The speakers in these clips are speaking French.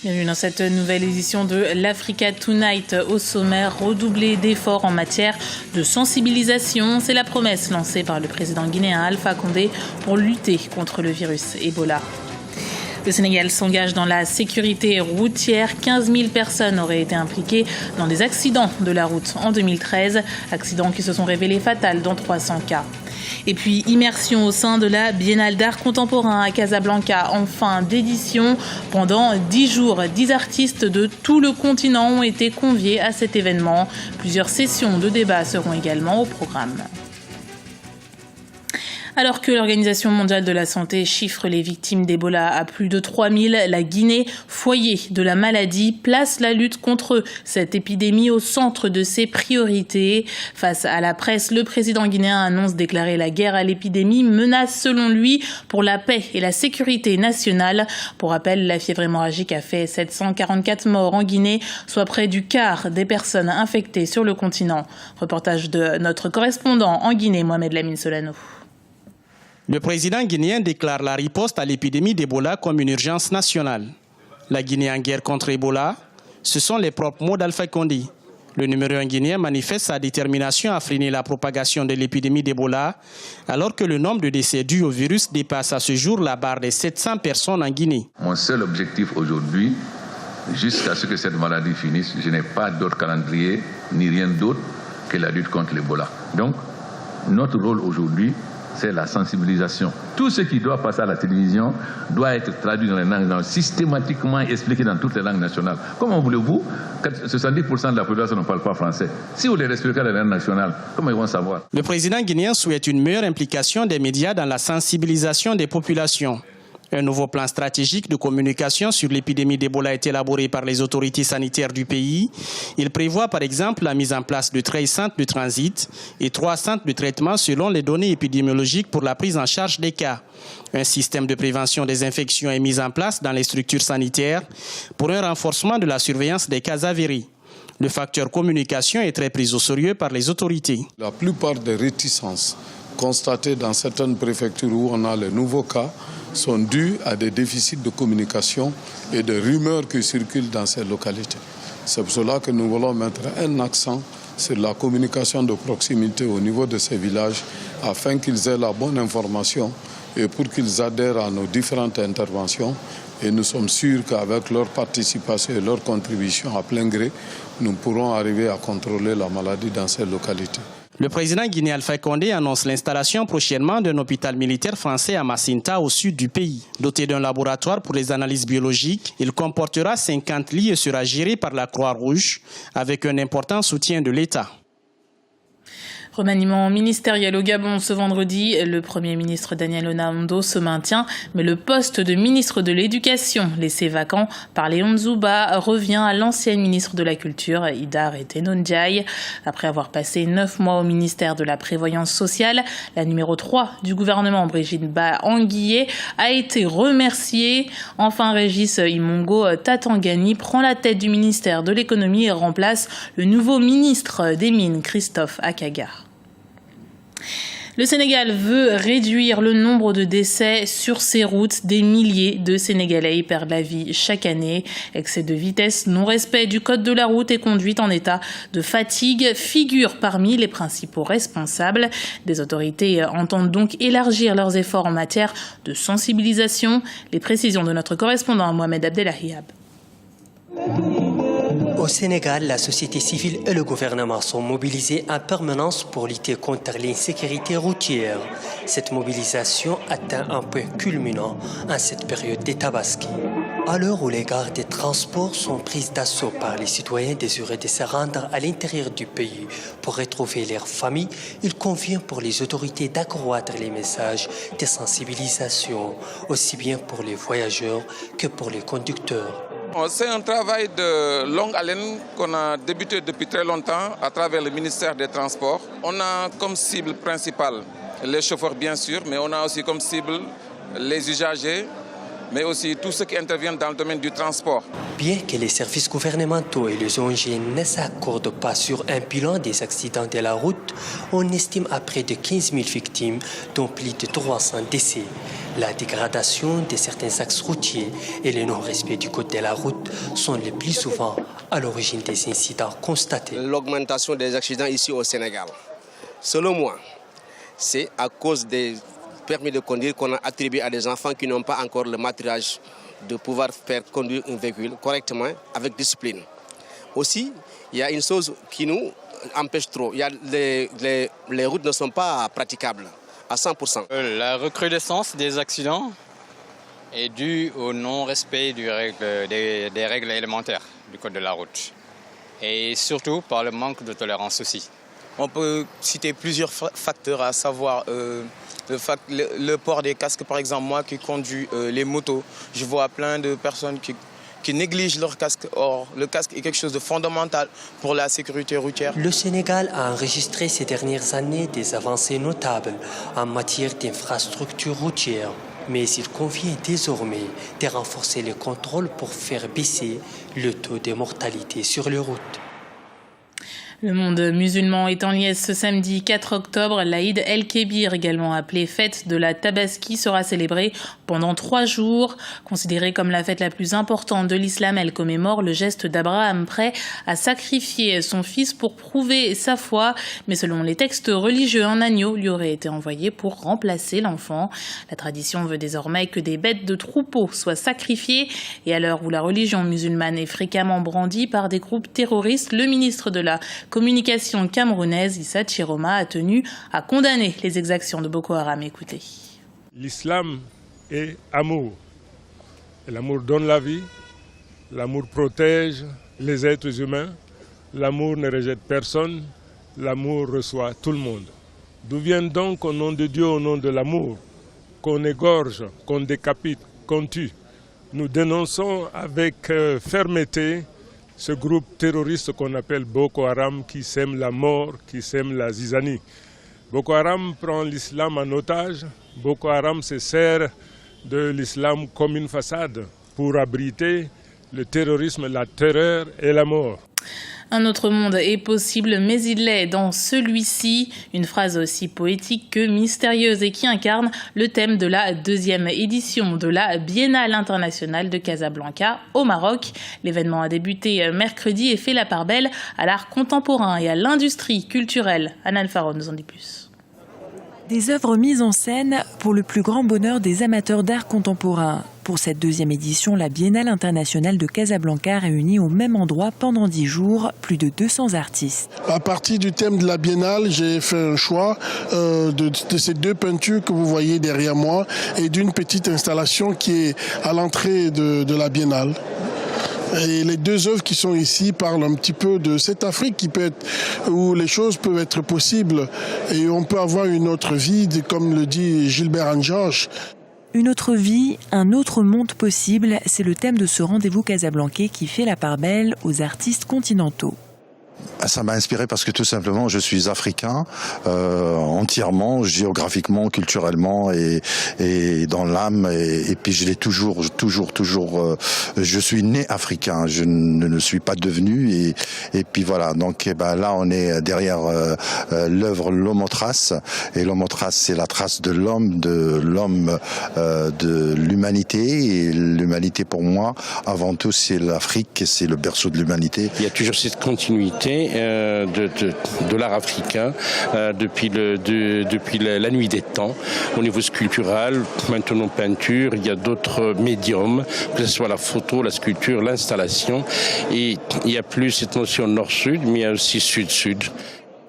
Bienvenue dans cette nouvelle édition de l'Africa Tonight. Au sommaire, redoubler d'efforts en matière de sensibilisation. C'est la promesse lancée par le président guinéen Alpha Condé pour lutter contre le virus Ebola. Le Sénégal s'engage dans la sécurité routière. 15 000 personnes auraient été impliquées dans des accidents de la route en 2013. Accidents qui se sont révélés fatals dans 300 cas. Et puis, immersion au sein de la Biennale d'art contemporain à Casablanca en fin d'édition. Pendant 10 jours, 10 artistes de tout le continent ont été conviés à cet événement. Plusieurs sessions de débat seront également au programme. Alors que l'Organisation mondiale de la santé chiffre les victimes d'Ebola à plus de 3000, la Guinée, foyer de la maladie, place la lutte contre cette épidémie au centre de ses priorités. Face à la presse, le président guinéen annonce déclarer la guerre à l'épidémie, menace selon lui pour la paix et la sécurité nationale. Pour rappel, la fièvre hémorragique a fait 744 morts en Guinée, soit près du quart des personnes infectées sur le continent. Reportage de notre correspondant en Guinée, Mohamed Lamine Solano. Le président guinéen déclare la riposte à l'épidémie d'Ebola comme une urgence nationale. La Guinée en guerre contre Ebola, ce sont les propres mots d'Alpha Condé. Le numéro 1 guinéen manifeste sa détermination à freiner la propagation de l'épidémie d'Ebola, alors que le nombre de décès dus au virus dépasse à ce jour la barre des 700 personnes en Guinée. Mon seul objectif aujourd'hui, jusqu'à ce que cette maladie finisse, je n'ai pas d'autre calendrier ni rien d'autre que la lutte contre l'Ebola. Donc, notre rôle aujourd'hui, c'est la sensibilisation. Tout ce qui doit passer à la télévision doit être traduit dans les langues, systématiquement expliqué dans toutes les langues nationales. Comment voulez-vous que 70% de la population ne parle pas français? Si vous les expliquez dans les langues nationales, comment ils vont savoir? Le président guinéen souhaite une meilleure implication des médias dans la sensibilisation des populations. Un nouveau plan stratégique de communication sur l'épidémie d'Ebola est élaboré par les autorités sanitaires du pays. Il prévoit par exemple la mise en place de 13 centres de transit et 3 centres de traitement selon les données épidémiologiques pour la prise en charge des cas. Un système de prévention des infections est mis en place dans les structures sanitaires pour un renforcement de la surveillance des cas avérés. Le facteur communication est très pris au sérieux par les autorités. La plupart des réticences constatées dans certaines préfectures où on a les nouveaux cas sont dues à des déficits de communication et de rumeurs qui circulent dans ces localités. C'est pour cela que nous voulons mettre un accent sur la communication de proximité au niveau de ces villages afin qu'ils aient la bonne information et pour qu'ils adhèrent à nos différentes interventions. Et nous sommes sûrs qu'avec leur participation et leur contribution à plein gré, nous pourrons arriver à contrôler la maladie dans ces localités. Le président guinéen Alpha Condé annonce l'installation prochainement d'un hôpital militaire français à Macinta, au sud du pays. Doté d'un laboratoire pour les analyses biologiques, il comportera 50 lits et sera géré par la Croix-Rouge avec un important soutien de l'État. Remaniement ministériel au Gabon ce vendredi, le Premier ministre Daniel Onaondo se maintient, mais le poste de ministre de l'Éducation, laissé vacant par Léon Nzouba, revient à l'ancienne ministre de la Culture, Idar Etenondiaye. Après avoir passé 9 mois au ministère de la Prévoyance sociale, la numéro 3 du gouvernement, Brigitte Ba-Anguillé, a été remerciée. Enfin, Régis Imongo Tatangani prend la tête du ministère de l'Économie et remplace le nouveau ministre des Mines, Christophe Akaga. Le Sénégal veut réduire le nombre de décès sur ses routes. Des milliers de Sénégalais y perdent la vie chaque année. Excès de vitesse, non-respect du code de la route et conduite en état de fatigue figurent parmi les principaux responsables. Des autorités entendent donc élargir leurs efforts en matière de sensibilisation. Les précisions de notre correspondant Mohamed Abdelahiyab. Au Sénégal, la société civile et le gouvernement sont mobilisés en permanence pour lutter contre l'insécurité routière. Cette mobilisation atteint un point culminant en cette période des tabaski. À l'heure où les gares des transports sont prises d'assaut par les citoyens désireux de se rendre à l'intérieur du pays pour retrouver leur famille, il convient pour les autorités d'accroître les messages de sensibilisation, aussi bien pour les voyageurs que pour les conducteurs. C'est un travail de longue haleine qu'on a débuté depuis très longtemps à travers le ministère des Transports. On a comme cible principale les chauffeurs bien sûr, mais on a aussi comme cible les usagers, mais aussi tous ceux qui interviennent dans le domaine du transport. Bien que les services gouvernementaux et les ONG ne s'accordent pas sur un bilan des accidents de la route, on estime à près de 15 000 victimes, dont plus de 300 décès. La dégradation de certains axes routiers et le non-respect du code de la route sont les plus souvent à l'origine des incidents constatés. L'augmentation des accidents ici au Sénégal, selon moi, c'est à cause des permis de conduire qu'on a attribué à des enfants qui n'ont pas encore le maturage de pouvoir faire conduire un véhicule correctement avec discipline. Aussi, il y a une chose qui nous empêche trop. Les routes ne sont pas praticables à 100%. La recrudescence des accidents est due au non-respect des règles élémentaires du code de la route. Et surtout par le manque de tolérance aussi. On peut citer plusieurs facteurs, à savoir le port des casques. Par exemple, moi qui conduis les motos, je vois plein de personnes qui négligent leur casque. Or, le casque est quelque chose de fondamental pour la sécurité routière. Le Sénégal a enregistré ces dernières années des avancées notables en matière d'infrastructures routières. Mais il convient désormais de renforcer les contrôles pour faire baisser le taux de mortalité sur les routes. Le monde musulman est en liesse ce samedi 4 octobre. L'Aïd el-Kébir, également appelée fête de la Tabaski, sera célébrée pendant 3 jours. Considérée comme la fête la plus importante de l'islam, elle commémore le geste d'Abraham prêt à sacrifier son fils pour prouver sa foi. Mais selon les textes religieux, un agneau lui aurait été envoyé pour remplacer l'enfant. La tradition veut désormais que des bêtes de troupeau soient sacrifiées. Et à l'heure où la religion musulmane est fréquemment brandie par des groupes terroristes, le ministre de la Communication camerounaise, Issa Chiroma, a tenu à condamner les exactions de Boko Haram. Écoutez. L'islam est amour. Et l'amour donne la vie, l'amour protège les êtres humains, l'amour ne rejette personne, l'amour reçoit tout le monde. D'où vient donc au nom de Dieu, au nom de l'amour, qu'on égorge, qu'on décapite, qu'on tue? Nous dénonçons avec fermeté ce groupe terroriste qu'on appelle Boko Haram, qui sème la mort, qui sème la zizanie. Boko Haram prend l'islam en otage. Boko Haram se sert de l'islam comme une façade pour abriter le terrorisme, la terreur et la mort. Un autre monde est possible, mais il l'est dans celui-ci. Une phrase aussi poétique que mystérieuse et qui incarne le thème de la 2e édition de la Biennale internationale de Casablanca au Maroc. L'événement a débuté mercredi et fait la part belle à l'art contemporain et à l'industrie culturelle. Anna Alfaro nous en dit plus. Des œuvres mises en scène pour le plus grand bonheur des amateurs d'art contemporain. Pour cette 2e édition, la Biennale internationale de Casablanca réunit au même endroit pendant 10 jours plus de 200 artistes. À partir du thème de la Biennale, j'ai fait un choix de ces 2 peintures que vous voyez derrière moi et d'une petite installation qui est à l'entrée de la Biennale. Et les 2 œuvres qui sont ici parlent un petit peu de cette Afrique qui peut être, où les choses peuvent être possibles et on peut avoir une autre vie, comme le dit Gilbert Angeorge. Une autre vie, un autre monde possible, c'est le thème de ce rendez-vous casablancais qui fait la part belle aux artistes continentaux. Ça m'a inspiré parce que tout simplement je suis africain entièrement, géographiquement, culturellement et dans l'âme et puis je l'ai toujours je suis né africain, je ne suis pas devenu et puis voilà, donc là on est derrière l'œuvre L'Homotrace et L'Homotrace c'est la trace de l'homme de l'humanité et l'humanité pour moi avant tout c'est l'Afrique, c'est le berceau de l'humanité. Il y a toujours cette continuité de l'art africain depuis la nuit des temps. Au niveau sculptural, maintenant peinture, il y a d'autres médiums, que ce soit la photo, la sculpture, l'installation. Et il n'y a plus cette notion nord-sud, mais il y a aussi sud-sud.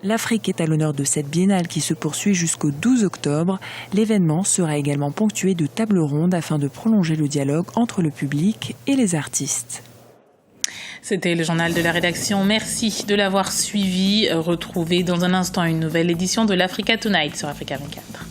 L'Afrique est à l'honneur de cette biennale qui se poursuit jusqu'au 12 octobre. L'événement sera également ponctué de tables rondes afin de prolonger le dialogue entre le public et les artistes. C'était le journal de la rédaction. Merci de l'avoir suivi. Retrouvez dans un instant une nouvelle édition de l'Africa Tonight sur Africa 24.